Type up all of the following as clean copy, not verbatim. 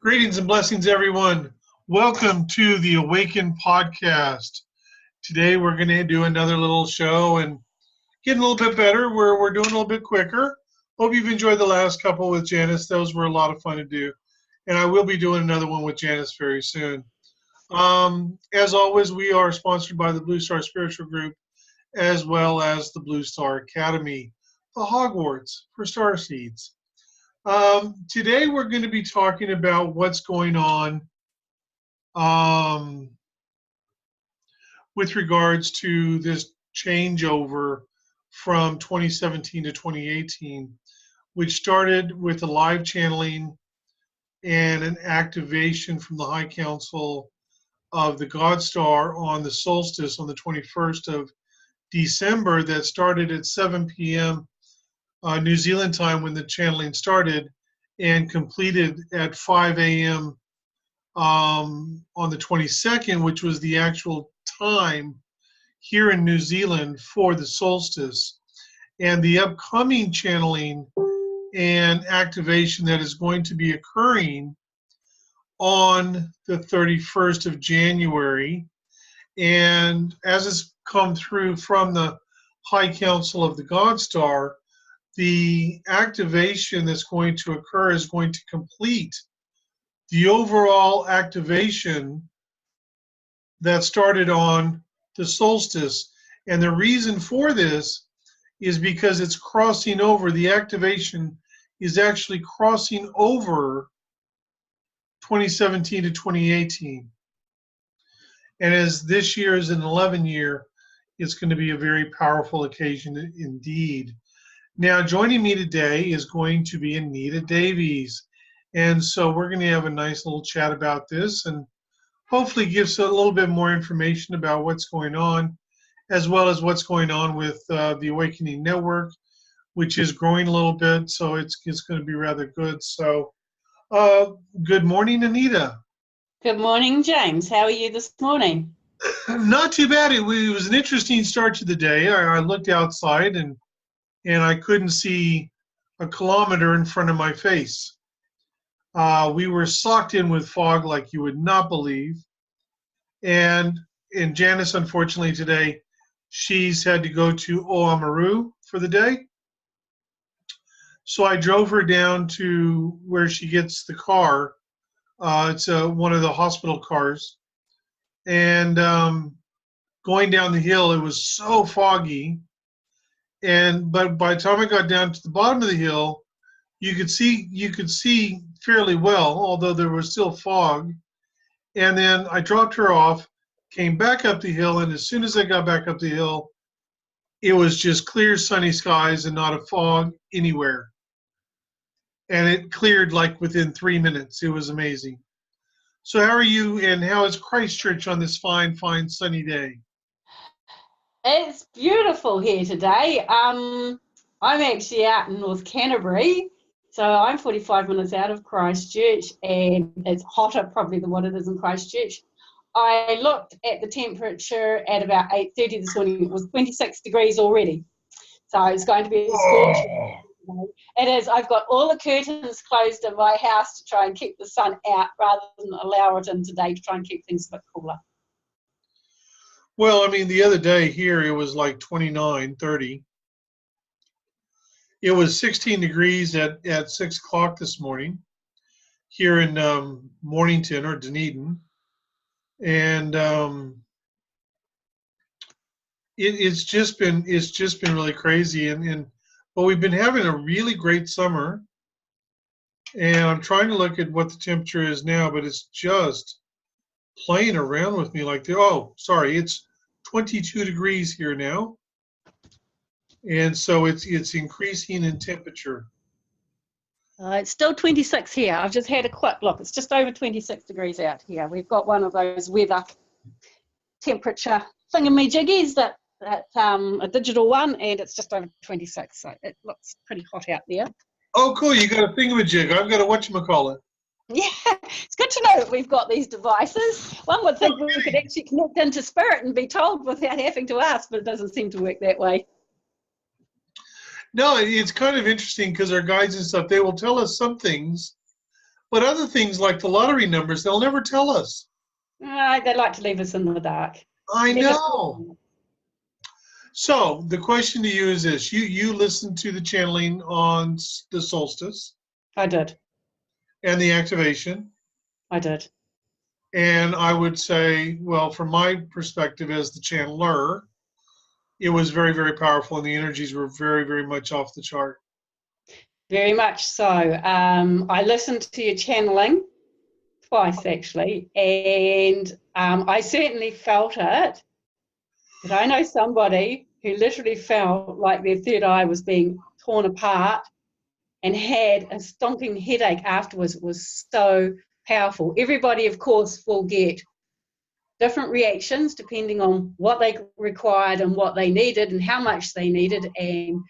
Greetings and blessings, everyone. Welcome to the Awaken podcast. Today we're going to do another little show and getting a little bit better. We're doing a little bit quicker. Hope you've enjoyed the last couple with Janice. Those were a lot of fun to do. And I will be doing another one with Janice very soon. As always, we are sponsored by the Blue Star Spiritual Group as well as the Blue Star Academy, the Hogwarts for Starseeds. Today we're going to be talking about what's going on with regards to this changeover from 2017 to 2018, which started with a live channeling and an activation from the High Council of the God Star on the solstice on the 21st of December that started at 7 p.m. New Zealand time when the channeling started and completed at 5 a.m. On the 22nd, which was the actual time here in New Zealand for the solstice. And the upcoming channeling and activation that is going to be occurring on the 31st of January. And as it's come through from the High Council of the God Star, the activation that's going to occur is going to complete the overall activation that started on the solstice. And the reason for this is because it's crossing over. The activation is actually crossing over 2017 to 2018. And as this year is an 11 year, it's going to be a very powerful occasion indeed. Now, joining me today is going to be Anita Davies. And so we're going to have a nice little chat about this and hopefully give us a little bit more information about what's going on, as well as what's going on with the Awakening Network, which is growing a little bit. So it's going to be rather good. So good morning, Anita. Good morning, James. How are you this morning? Not too bad. It was an interesting start to the day. I looked outside and I couldn't see a kilometer in front of my face. We were socked in with fog like you would not believe. And Janice, unfortunately, today, she's had to go to Oamaru for the day. So I drove her down to where she gets the car. It's one of the hospital cars. And going down the hill, it was so foggy. But by the time I got down to the bottom of the hill, you could see fairly well, although there was still fog. And then I dropped her off, came back up the hill, and as soon as I got back up the hill, it was just clear sunny skies and not a fog anywhere. And it cleared like within 3 minutes. It was amazing. So how are you, and how is Christchurch on this fine, fine sunny day? It's beautiful here today. I'm actually out in North Canterbury, so I'm 45 minutes out of Christchurch, and it's hotter probably than what it is in Christchurch. I looked at the temperature at about 8:30 this morning. It was 26 degrees already, so it's going to be a scorching. It is. I've got all the curtains closed in my house to try and keep the sun out rather than allow it in today to try and keep things a bit cooler. Well, I mean, the other day here, it was like 29, 30. It was 16 degrees at 6 o'clock this morning here in Mornington or Dunedin. And it's just been really crazy. But we've been having a really great summer. And I'm trying to look at what the temperature is now, but it's just playing around with me like, it's 22 degrees here now. And so it's increasing in temperature. It's still 26 here. I've just had a quick look. It's just over 26 degrees out here. We've got one of those weather temperature thingamajiggies that a digital one, and it's just over 26. So it looks pretty hot out there. Oh, cool. You got a thingamajig. I've got a whatchamacallit. Yeah, it's good to know that we've got these devices. One would think we could actually connect into spirit and be told without having to ask, but it doesn't seem to work that way. No, it's kind of interesting because our guides and stuff, they will tell us some things, But other things like the lottery numbers, they'll never tell us. They like to leave us in the dark. I They're just know. So the question to you is this: you listened to the channeling on the solstice I did. and the activation, I did. and I would say, well, from my perspective as the channeler, it was very, very powerful, and the energies were very, very much off the chart. Very much so. I listened to your channeling twice actually, and I certainly felt it. But I know somebody who literally felt like their third eye was being torn apart and had a stonking headache afterwards. It was so powerful. Everybody, of course, will get different reactions depending on what they required and what they needed and how much they needed. And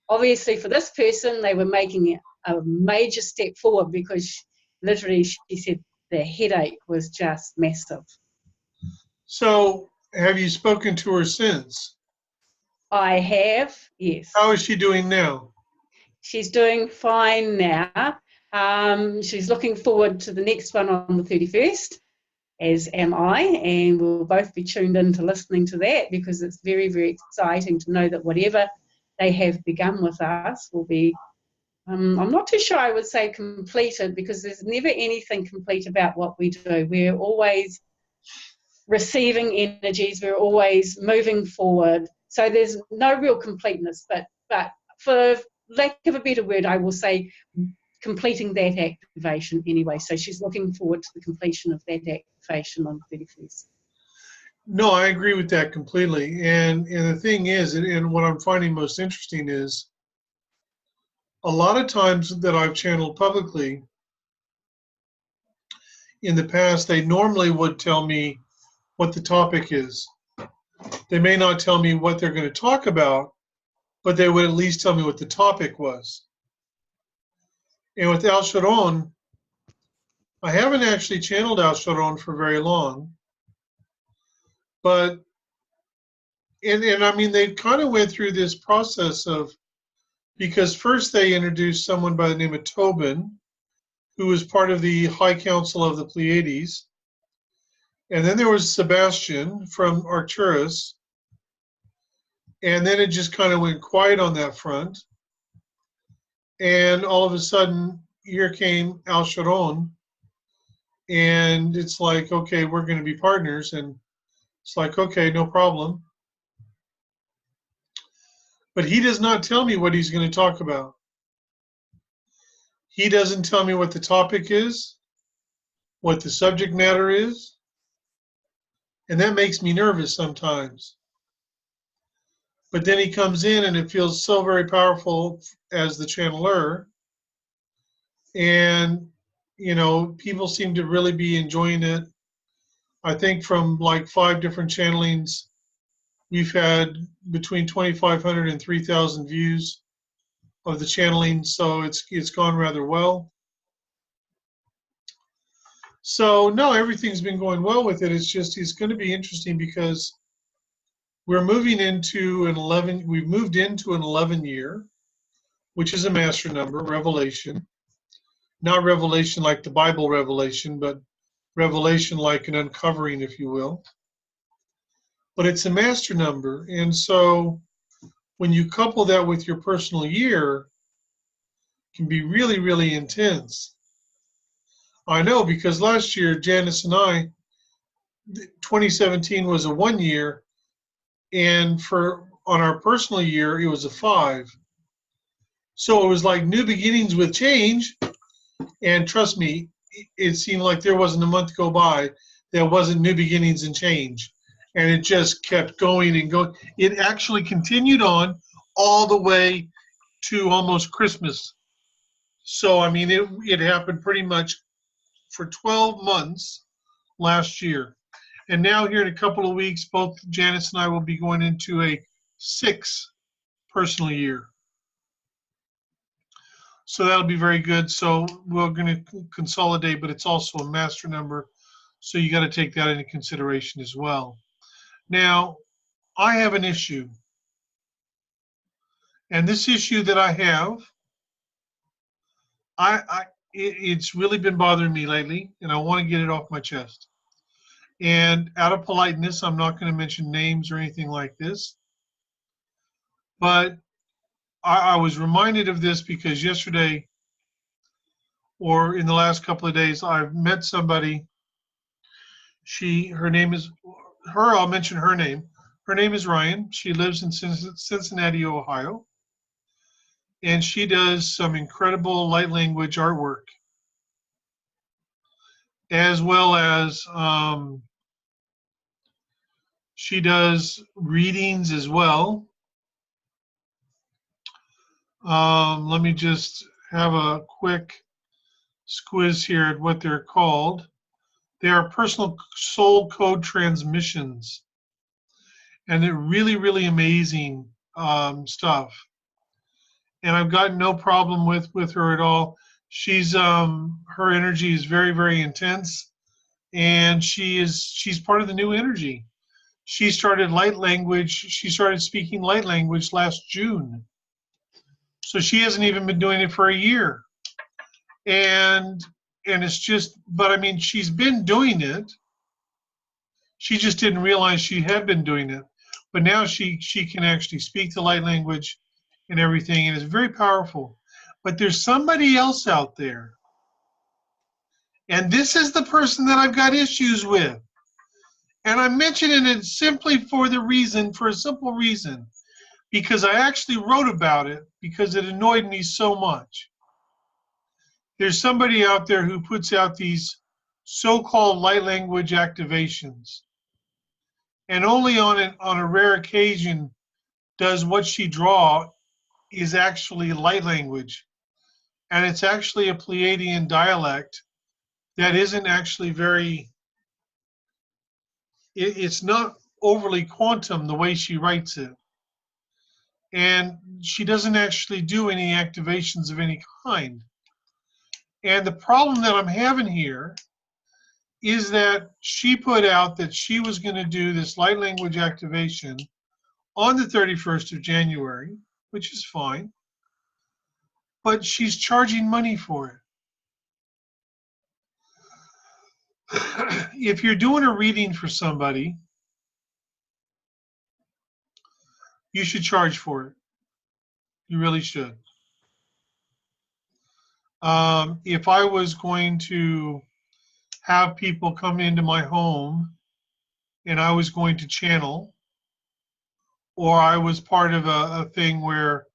obviously, for this person, they were making a major step forward because literally, she said the headache was just massive. So, have you spoken to her since? I have, yes. How is she doing now? She's doing fine now. She's looking forward to the next one on the 31st, as am I, and we'll both be tuned in to listening to that because it's very, very exciting to know that whatever they have begun with us will be, I'm not too sure I would say completed because there's never anything complete about what we do. We're always receiving energies, we're always moving forward. So there's no real completeness, but for lack of a better word, I will say completing that activation anyway. So she's looking forward to the completion of that activation on the 31st. No, I agree with that completely. And the thing is, and what I'm finding most interesting is a lot of times that I've channeled publicly in the past, they normally would tell me what the topic is. They may not tell me what they're going to talk about, but they would at least tell me what the topic was. And with Al Sharon, I haven't actually channeled Al Sharon for very long, but and I mean they kind of went through this process of because first they introduced someone by the name of Tobin, who was part of the High Council of the Pleiades, and then there was Sebastian from Arcturus, and then it just kind of went quiet on that front, and all of a sudden here came Al Sharon, and it's like, okay, we're going to be partners, and it's like, okay, no problem. But he does not tell me what he's going to talk about. He doesn't tell me what the topic is, what the subject matter is, and that makes me nervous sometimes. But then he comes in and it feels so very powerful as the channeler. And, you know, people seem to really be enjoying it. I think from like 5 different channelings, we've had between 2,500 and 3,000 views of the channeling, so it's gone rather well. So no, everything's been going well with it. It's going to be interesting because we're moving into an 11. We've moved into an 11 year, which is a master number, revelation. Not revelation like the Bible revelation, but revelation like an uncovering, if you will. But it's a master number, and so when you couple that with your personal year, it can be really, really intense. I know because last year, Janice and I, 2017 was a 1 year, and for on our personal year, it was a 5. So it was like new beginnings with change. And trust me, it seemed like there wasn't a month go by that wasn't new beginnings and change. And it just kept going and going. It actually continued on all the way to almost Christmas. So, I mean, it happened pretty much for 12 months last year. And now, here in a couple of weeks, both Janice and I will be going into a 6 personal year. So that'll be very good. So we're going to consolidate, but it's also a master number. So you got to take that into consideration as well. Now, I have an issue. And this issue that I have, it's really been bothering me lately, and I want to get it off my chest. And out of politeness, I'm not going to mention names or anything like this, but I was reminded of this because yesterday or in the last couple of days, I've met somebody. Her name is her. I'll mention her name. Her name is Ryan. She lives in Cincinnati, Ohio, and she does some incredible light language artwork, as well as she does readings as well. Let me just have a quick squiz here at what they're called. They are personal soul code transmissions, and they're really, really amazing stuff. And I've got no problem with her at all. She's her energy is very, very intense, and she's part of the new energy. She started light language. She started speaking light language last June, so she hasn't even been doing it for a year. And it's just, but I mean, she's been doing it. She just didn't realize she had been doing it. But now she can actually speak the light language and everything, and it's very powerful. But there's somebody else out there, and this is the person that I've got issues with. And I'm mentioning it simply for a simple reason, because I actually wrote about it because it annoyed me so much. There's somebody out there who puts out these so-called light language activations, and only on a rare occasion does what she draw is actually light language, and it's actually a Pleiadian dialect that isn't actually it's not overly quantum the way she writes it, and she doesn't actually do any activations of any kind. And the problem that I'm having here is that she put out that she was going to do this light language activation on the 31st of January, which is fine, but she's charging money for it. If you're doing a reading for somebody, you should charge for it. You really should. If I was going to have people come into my home and I was going to channel, or I was part of a thing where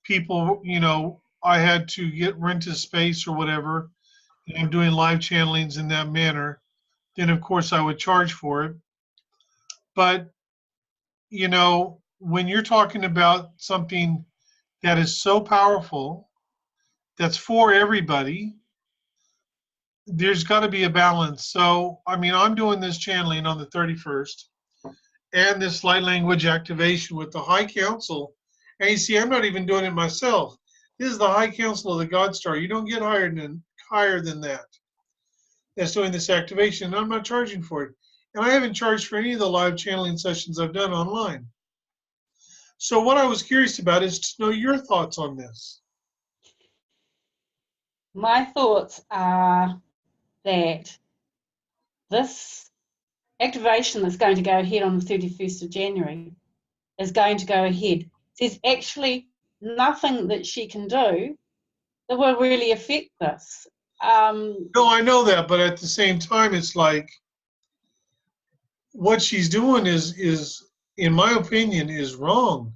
people, I had to rent a space or whatever, and I'm doing live channelings in that manner, then of course I would charge for it. But, when you're talking about something that is so powerful, that's for everybody, there's got to be a balance. So, I mean, I'm doing this channeling on the 31st and this light language activation with the High Council. And you see, I'm not even doing it myself. This is the High Council of the God Star. You don't get higher than that. That's doing this activation, and I'm not charging for it. And I haven't charged for any of the live channeling sessions I've done online. So what I was curious about is to know your thoughts on this. My thoughts are that this activation that's going to go ahead on the 31st of January is going to go ahead. There's actually nothing that she can do that will really affect this. No, I know that, but at the same time, it's like what she's doing is, in my opinion, is wrong.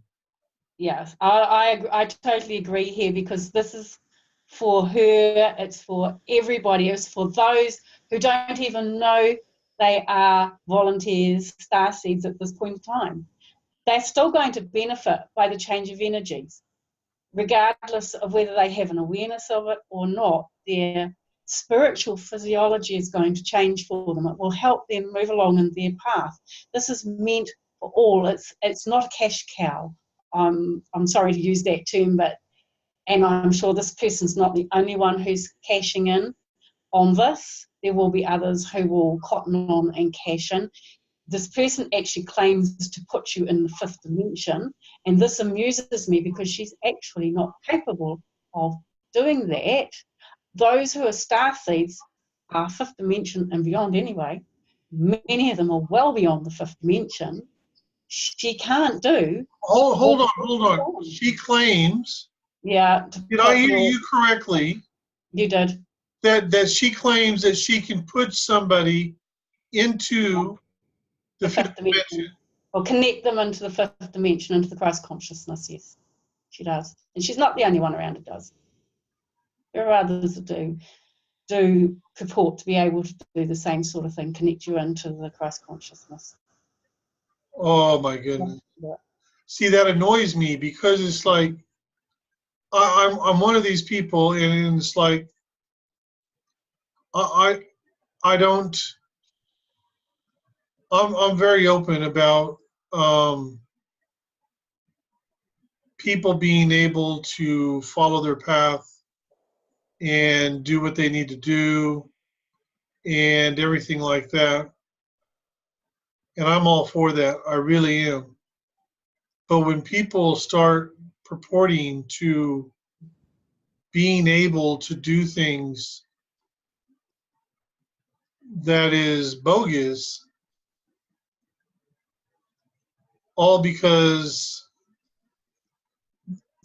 Yes, I totally agree here, because this is for her, it's for everybody, it's for those who don't even know they are volunteers, starseeds at this point in time. They're still going to benefit by the change of energies, regardless of whether they have an awareness of it or not. Their spiritual physiology is going to change for them. It will help them move along in their path. This is meant for all. It's not a cash cow. I'm sorry to use that term, and I'm sure this person's not the only one who's cashing in on this. There will be others who will cotton on and cash in. This person actually claims to put you in the fifth dimension, and this amuses me because she's actually not capable of doing that. those who are starseeds are fifth dimension and beyond anyway. Many of them are well beyond the fifth dimension. She can't do. Hold on. She claims. Yeah. Did I hear you correctly? You did. That she claims that she can put somebody into the fifth dimension. Or connect them into the fifth dimension, into the Christ consciousness, yes. She does. And she's not the only one around who does. There are others that do purport to be able to do the same sort of thing, connect you into the Christ consciousness. Oh my goodness. Yeah. See, that annoys me because it's like I'm one of these people, and it's like I don't. I'm very open about people being able to follow their path and do what they need to do and everything like that. And I'm all for that. I really am. But when people start purporting to being able to do things that is bogus, all because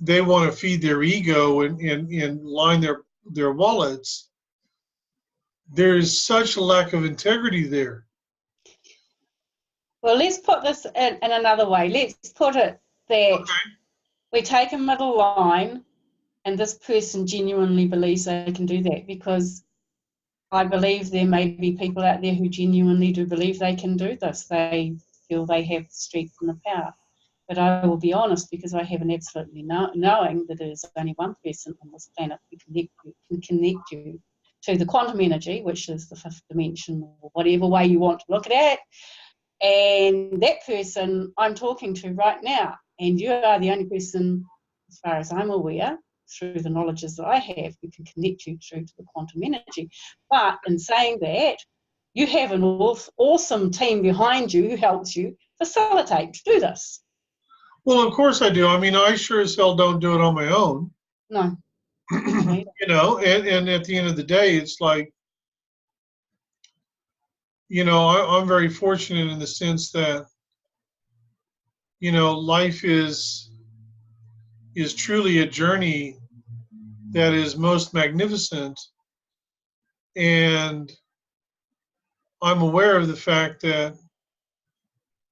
they want to feed their ego and line their wallets, there is such a lack of integrity there. Well, let's put this in another way. Let's put it that we take a middle line and this person genuinely believes they can do that, because I believe there may be people out there who genuinely do believe they can do this. They feel they have the strength and the power. But I will be honest, because I have an absolutely knowing that there is only one person on this planet who can connect you to the quantum energy, which is the fifth dimension, or whatever way you want to look at it. And that person I'm talking to right now, and you are the only person, as far as I'm aware, through the knowledges that I have, who can connect you through to the quantum energy. But in saying that, you have an awesome team behind you who helps you facilitate to do this. Well, of course I do. I mean, I sure as hell don't do it on my own. No. You know, and at the end of the day, it's like, you know, I'm very fortunate in the sense that, you know, life is truly a journey that is most magnificent. And I'm aware of the fact that,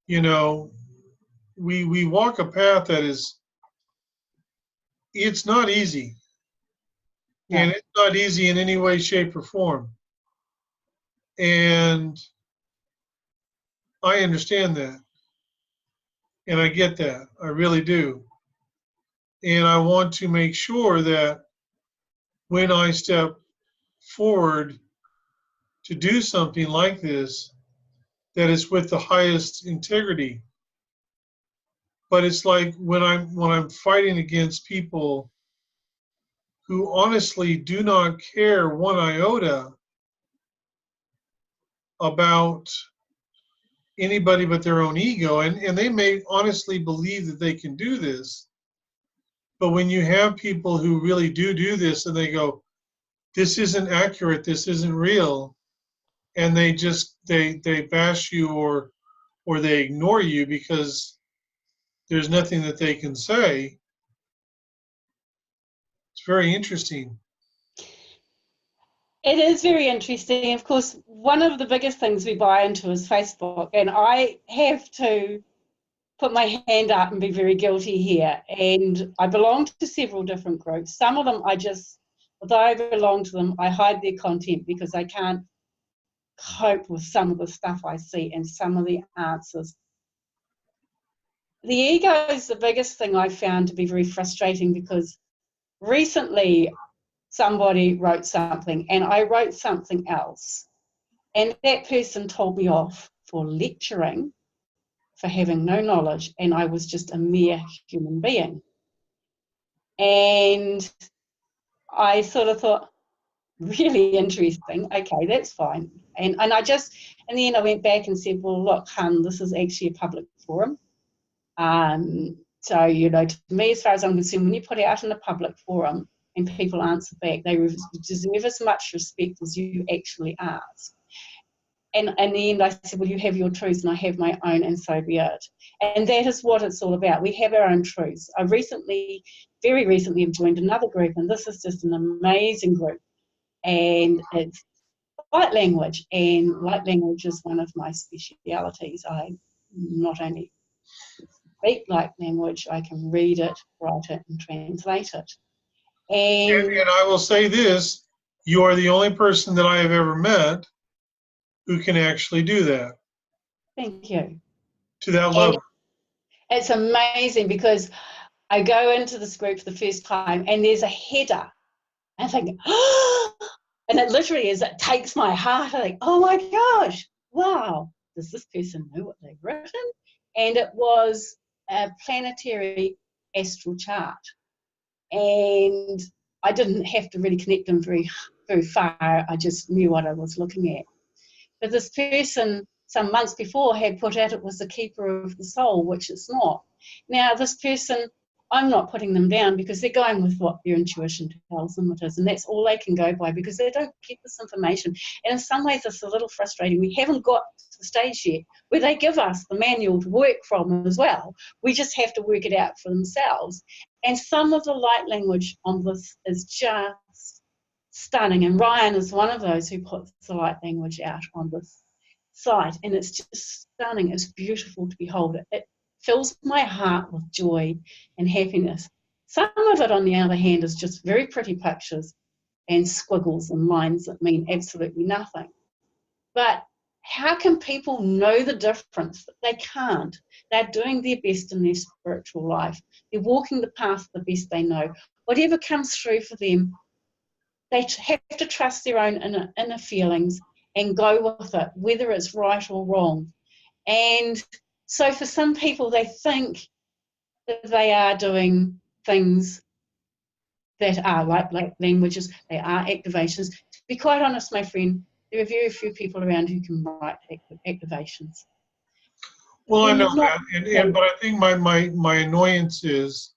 you know, we walk a path that is, it's not easy. Yeah. And it's not easy in any way, shape, or form. And I understand that. And I get that. I really do. And I want to make sure that when I step forward to do something like this, that it's with the highest integrity. But it's like when I'm fighting against people who honestly do not care one iota about anybody but their own ego, and they may honestly believe that they can do this. But when you have people who really do this and they go, this isn't accurate, this isn't real, and they just they bash you or they ignore you because there's nothing that they can say, it's very interesting. It is very interesting. Of course, one of the biggest things we buy into is Facebook, and I have to put my hand up and be very guilty here. And I belong to several different groups. Some of them although I belong to them, I hide their content because I can't cope with some of the stuff I see and some of the answers. The ego is the biggest thing I found to be very frustrating, because recently somebody wrote something and I wrote something else, and that person told me off for lecturing, for having no knowledge, and I was just a mere human being. And I sort of thought, really interesting, okay, that's fine. And I just, in the end I went back and said, well, look, hun, this is actually a public forum. So, you know, to me, as far as I'm concerned, when you put it out in a public forum, and people answer back. They deserve as much respect as you actually ask. And in the end, I said, well, you have your truths and I have my own, and so be it. And that is what it's all about. We have our own truths. I very recently have joined another group, and this is just an amazing group. And it's light language, and light language is one of my specialities. I not only speak light language, I can read it, write it, and translate it. And I will say this, you are the only person that I have ever met who can actually do that. Thank you. To that level. And it's amazing because I go into this group for the first time and there's a header. And I think, oh, and it literally is, it takes my heart. I think, oh my gosh, wow, does this person know what they've written? And it was a planetary astral chart. And I didn't have to really connect them very, very far. I just knew what I was looking at. But this person, some months before, had put out it was the keeper of the soul, which it's not. Now, this person, I'm not putting them down because they're going with what their intuition tells them it is, and that's all they can go by because they don't get this information. And in some ways, it's a little frustrating. We haven't got to the stage yet where they give us the manual to work from as well. We just have to work it out for themselves. And some of the light language on this is just stunning, and Ryan is one of those who puts the light language out on this site, and it's just stunning. It's beautiful to behold. It fills my heart with joy and happiness. Some of it, on the other hand, is just very pretty pictures and squiggles and lines that mean absolutely nothing. But how can people know the difference? They can't. They're doing their best in their spiritual life. They're walking the path the best they know. Whatever comes through for them, they have to trust their own inner feelings and go with it, whether it's right or wrong. And so for some people, they think that they are doing things that are like languages, they are activations. To be quite honest, my friend, there are very few people around who can write activations. Well, I know that, but I think my annoyance is,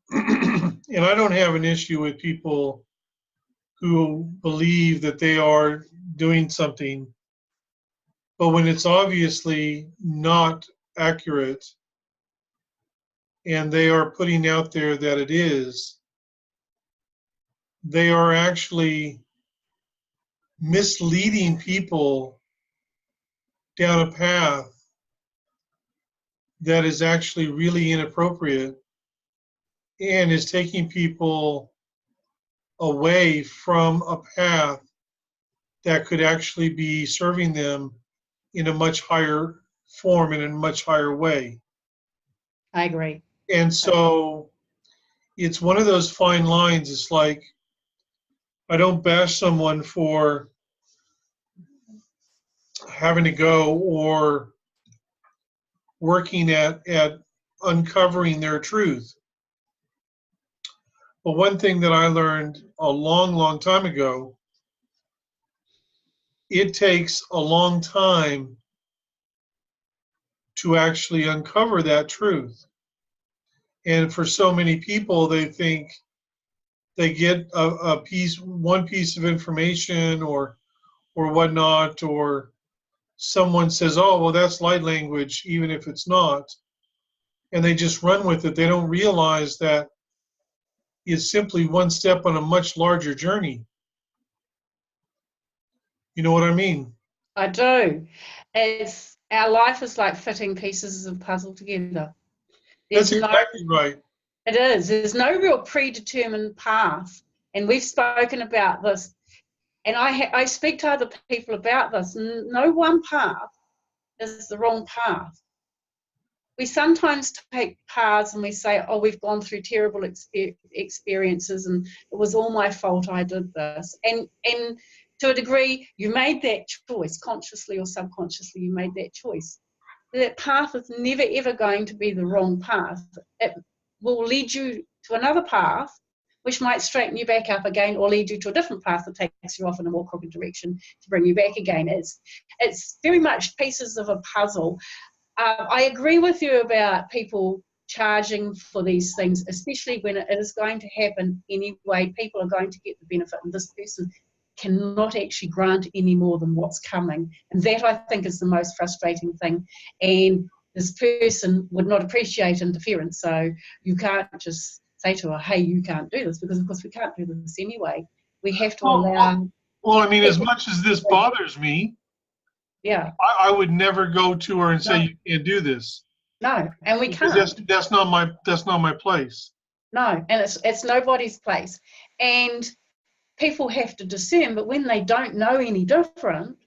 and I don't have an issue with people who believe that they are doing something, but when it's obviously not accurate and they are putting out there that it is, they are actually misleading people down a path that is actually really inappropriate and is taking people away from a path that could actually be serving them in a much higher form and in a much higher way. I agree. And so it's one of those fine lines. It's like, I don't bash someone for having to go or working at uncovering their truth. But one thing that I learned a long, long time ago, it takes a long time to actually uncover that truth. And for so many people, they think they get one piece of information or whatnot, or someone says, oh, well, that's light language, even if it's not. And they just run with it. They don't realize that it's simply one step on a much larger journey. You know what I mean? I do. Our life is like fitting pieces of puzzle together. That's exactly right. It is. There's no real predetermined path. And we've spoken about this. And I speak to other people about this. No one path is the wrong path. We sometimes take paths and we say, oh, we've gone through terrible experiences and it was all my fault I did this. And to a degree, you made that choice, consciously or subconsciously, you made that choice. That path is never, ever going to be the wrong path. It will lead you to another path, which might straighten you back up again, or lead you to a different path that takes you off in a more crooked direction to bring you back again. It's very much pieces of a puzzle. I agree with you about people charging for these things, especially when it is going to happen anyway. People are going to get the benefit, and this person cannot actually grant any more than what's coming. And that, I think, is the most frustrating thing. And this person would not appreciate interference, so you can't just say to her, hey, you can't do this, because of course we can't do this anyway. We have to allow. Well, I mean, as much as this bothers me, Yeah. I would never go to her and say, No. you can't do this. No, and we Because can't. that's not my place. No, and it's nobody's place. And people have to discern, but when they don't know any different,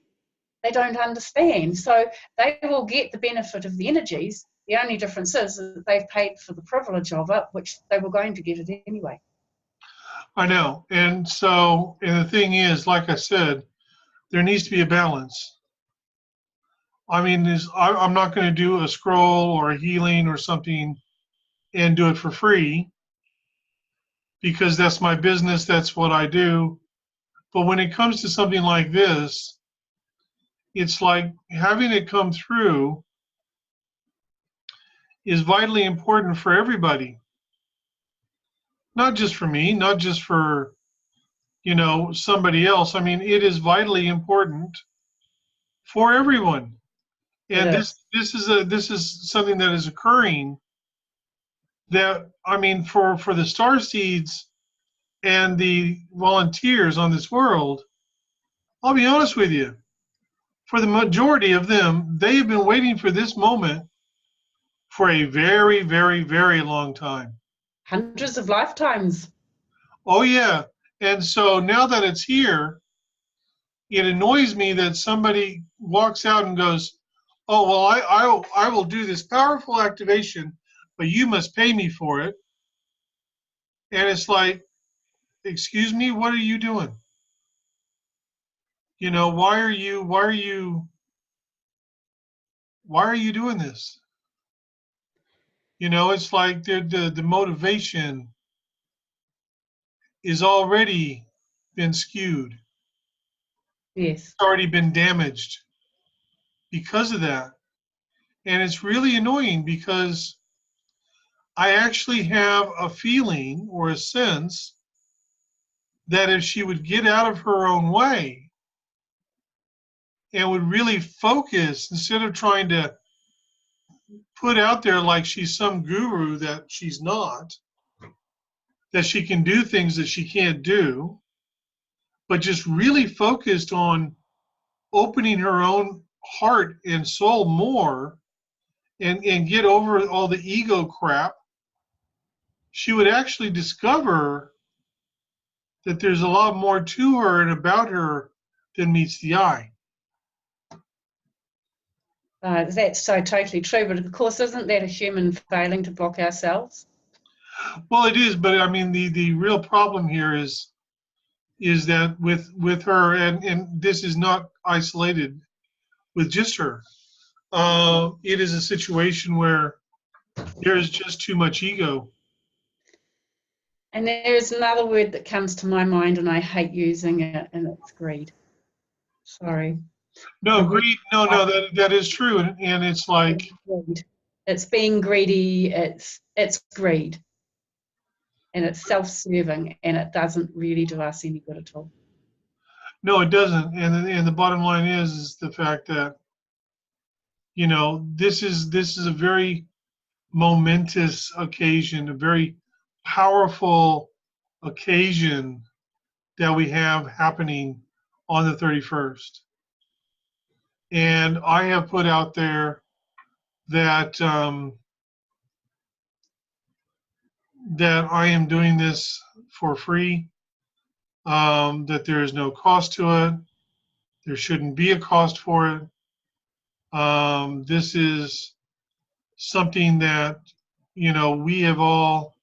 they don't understand. So they will get the benefit of the energies. The only difference is that they've paid for the privilege of it, which they were going to get it anyway. I know. And so, and the thing is, like I said, there needs to be a balance. I mean, I'm not going to do a scroll or a healing or something and do it for free because that's my business. That's what I do. But when it comes to something like this, it's like having it come through is vitally important for everybody, not just for me, not just for, somebody else. I mean, it is vitally important for everyone. It And is. this is something that is occurring that, I mean, for the star seeds and the volunteers on this world, I'll be honest with you, for the majority of them, they have been waiting for this moment for a very, very, very long time. Hundreds of lifetimes. Oh yeah. And so now that it's here, it annoys me that somebody walks out and goes, oh, well, I will do this powerful activation, but you must pay me for it. And it's like, excuse me, what are you doing? Why are you doing this? It's like the motivation is already been skewed. Yes. It's already been damaged because of that. And it's really annoying because I actually have a feeling or a sense that if she would get out of her own way and would really focus instead of trying to put out there like she's some guru that she's not, that she can do things that she can't do, but just really focused on opening her own heart and soul more and get over all the ego crap, she would actually discover that there's a lot more to her and about her than meets the eye. That's so totally true. But of course, isn't that a human failing to block ourselves? Well, it is, but I mean the real problem here is that with her, and this is not isolated with just her. It is a situation where there is just too much ego. And there is another word that comes to my mind, and I hate using it, and it's greed. Sorry. No, greed. No, that is true, and it's like greed. It's being greedy. It's greed, and it's self-serving, and it doesn't really do us any good at all. no, it doesn't. And the bottom line is the fact that this is a very momentous occasion, a very powerful occasion that we have happening on the 31st. And I have put out there that that I am doing this for free, that there is no cost to it. There shouldn't be a cost for it. This is something that, we have all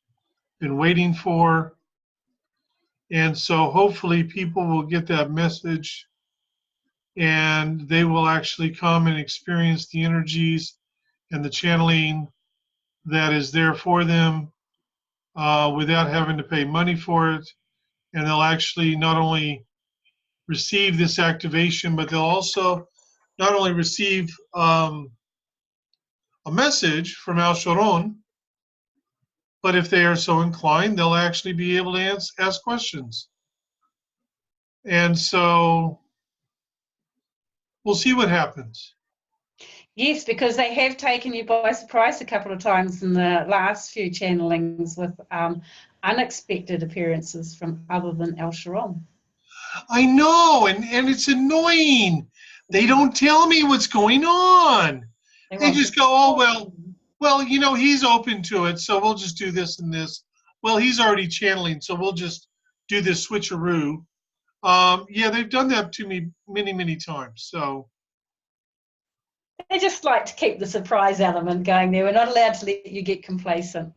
been waiting for. And so hopefully people will get that message and they will actually come and experience the energies and the channeling that is there for them without having to pay money for it. And they'll actually not only receive this activation, but they'll also not only receive a message from Al Sharon, but if they are so inclined, they'll actually be able to ask questions. And so we'll see what happens. Yes, because they have taken you by surprise a couple of times in the last few channelings with unexpected appearances from other than El Sharon. I know, and it's annoying. They don't tell me what's going on. They just go, oh, well, he's open to it, so we'll just do this and this. Well, he's already channeling, so we'll just do this switcheroo. Yeah, they've done that to me many, many times. So they just like to keep the surprise element going there. We're not allowed to let you get complacent.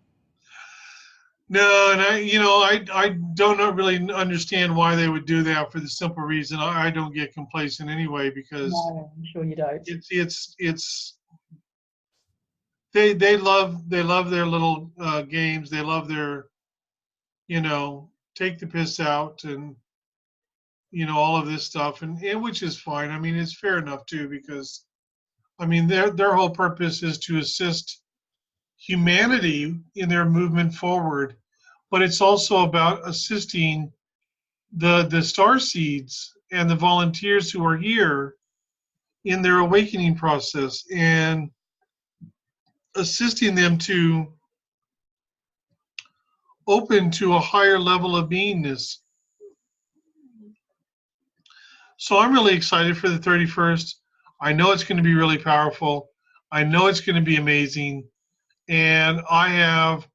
No, and I don't really understand why they would do that for the simple reason I don't get complacent anyway, because no, I'm sure you don't. It's they love their little games. They love their take the piss out and all of this stuff, and which is fine. I mean, it's fair enough too, because I mean their whole purpose is to assist humanity in their movement forward, but it's also about assisting the star seeds and the volunteers who are here in their awakening process and assisting them to open to a higher level of beingness. So I'm really excited for the 31st. I know it's going to be really powerful. I know it's going to be amazing. And I have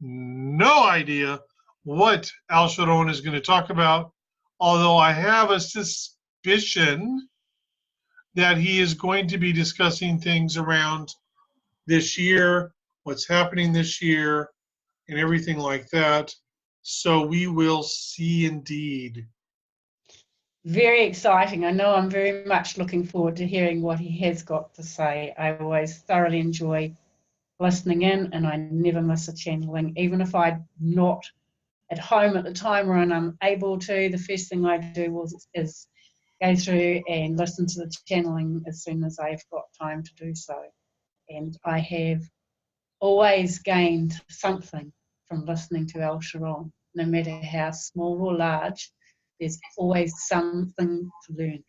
no idea what Al Sharon is going to talk about, although I have a suspicion that he is going to be discussing things around this year, what's happening this year, and everything like that. So we will see indeed. Very exciting. I know I'm very much looking forward to hearing what he has got to say. I always thoroughly enjoy listening in, and I never miss a channeling, even if I'm not at home at the time or I'm unable to. The first thing I do is go through and listen to the channeling as soon as I've got time to do so. And I have always gained something from listening to El Sharon, no matter how small or large. There's always something to learn.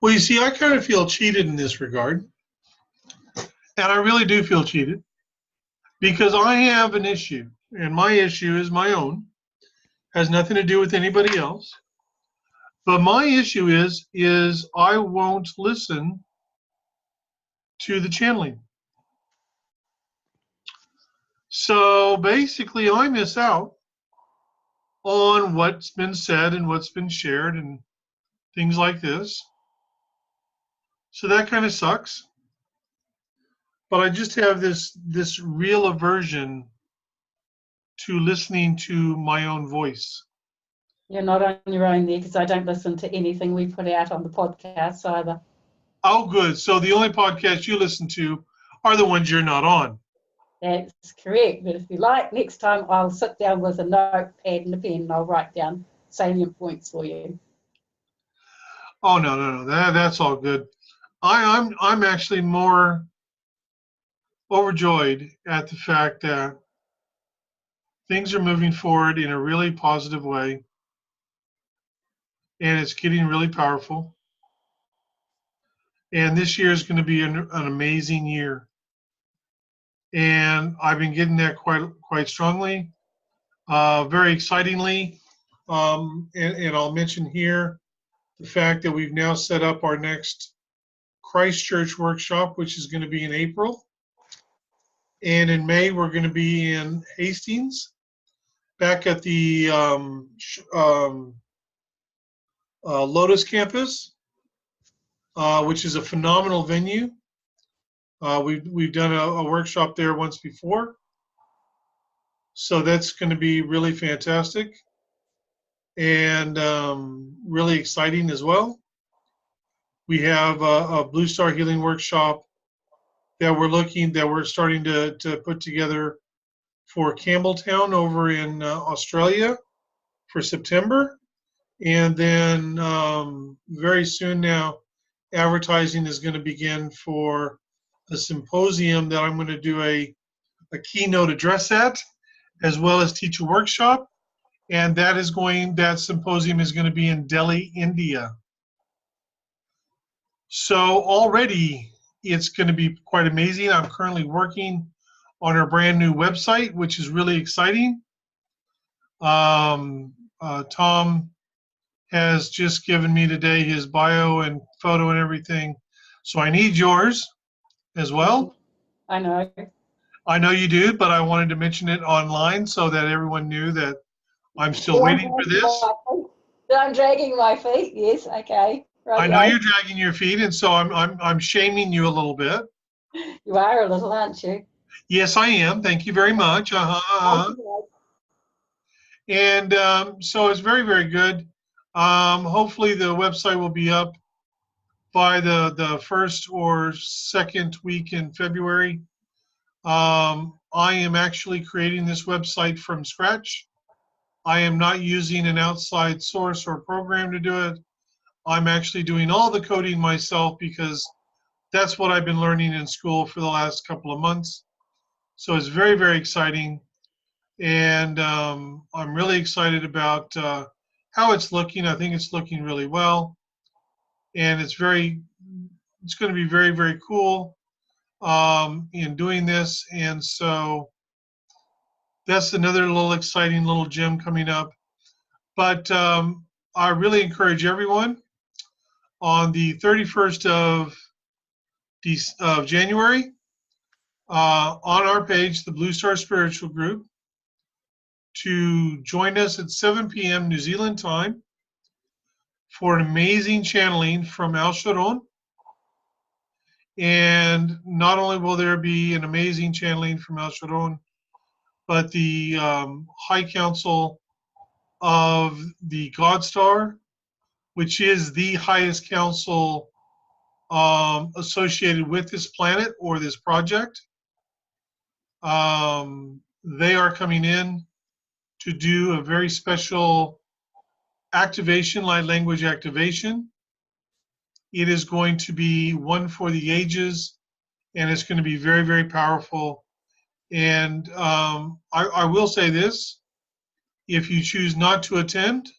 Well, you see, I kind of feel cheated in this regard. And I really do feel cheated because I have an issue, and my issue is my own, has nothing to do with anybody else. But my issue is I won't listen to the channeling. So basically, I miss out on what's been said and what's been shared and things like this. So that kind of sucks. But I just have this real aversion to listening to my own voice. You're not on your own there, because I don't listen to anything we put out on the podcast either. Oh, good. So the only podcasts you listen to are the ones you're not on. That's correct. But if you like, next time I'll sit down with a notepad and a pen and I'll write down salient points for you. Oh no. That's all good. I'm actually more overjoyed at the fact that things are moving forward in a really positive way, and it's getting really powerful. And this year is going to be an amazing year, and I've been getting that quite strongly, very excitingly. And I'll mention here the fact that we've now set up our next Christchurch workshop, which is going to be in April. And in May, we're going to be in Hastings, back at the Lotus campus, which is a phenomenal venue. We've done a workshop there once before, so that's going to be really fantastic and really exciting as well. We have a Blue Star Healing workshop that we're starting to put together for Campbelltown over in Australia for September. And then very soon now, advertising is going to begin for a symposium that I'm going to do a keynote address at as well as teach a workshop. And that symposium is going to be in Delhi, India. So already it's going to be quite amazing. I'm currently working on our brand new website, which is really exciting. Tom has just given me today his bio and photo and everything. So I need yours as well. I know. I know you do, but I wanted to mention it online so that everyone knew that I'm still waiting for this. I'm dragging my feet. Yes, okay. Right. I know you're dragging your feet, and so I'm shaming you a little bit. You are a little, aren't you? Yes, I am. Thank you very much. And so it's very, very good. Hopefully the website will be up by the first or second week in February. I am actually creating this website from scratch. I am not using an outside source or program to do it. I'm actually doing all the coding myself because that's what I've been learning in school for the last couple of months. So it's very, very exciting. And I'm really excited about how it's looking. I think it's looking really well. And it's going to be very, very cool in doing this. And so that's another little exciting little gem coming up. But I really encourage everyone on the 31st of January on our page, the Blue Star Spiritual Group, to join us at 7 p.m. New Zealand time for an amazing channeling from Al Sharon. And not only will there be an amazing channeling from Al Sharon, but the High Council of the God Star, which is the highest council associated with this planet or this project. They are coming in to do a very special activation, light language activation. It is going to be one for the ages, and it's going to be very, very powerful. And I will say this, if you choose not to attend,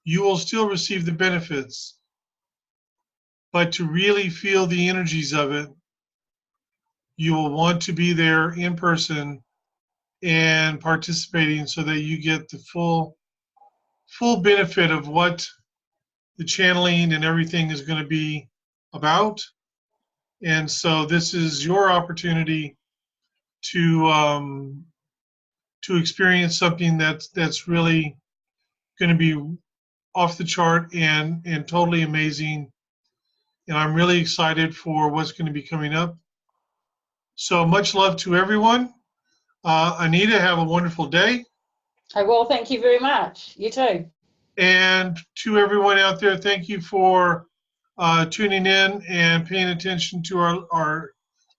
you will still receive the benefits. But to really feel the energies of it, you will want to be there in person and participating so that you get the full benefit of what the channeling and everything is going to be about. And so this is your opportunity to experience something that's really going to be off the chart and totally amazing. And I'm really excited for what's going to be coming up. So much love to everyone. Anita, have a wonderful day. I will. Thank you very much. You too. And to everyone out there, thank you for tuning in and paying attention to our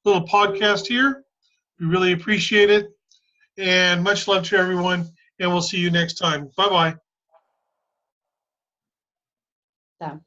little podcast here. We really appreciate it. And much love to everyone. And we'll see you next time. Bye-bye. Done.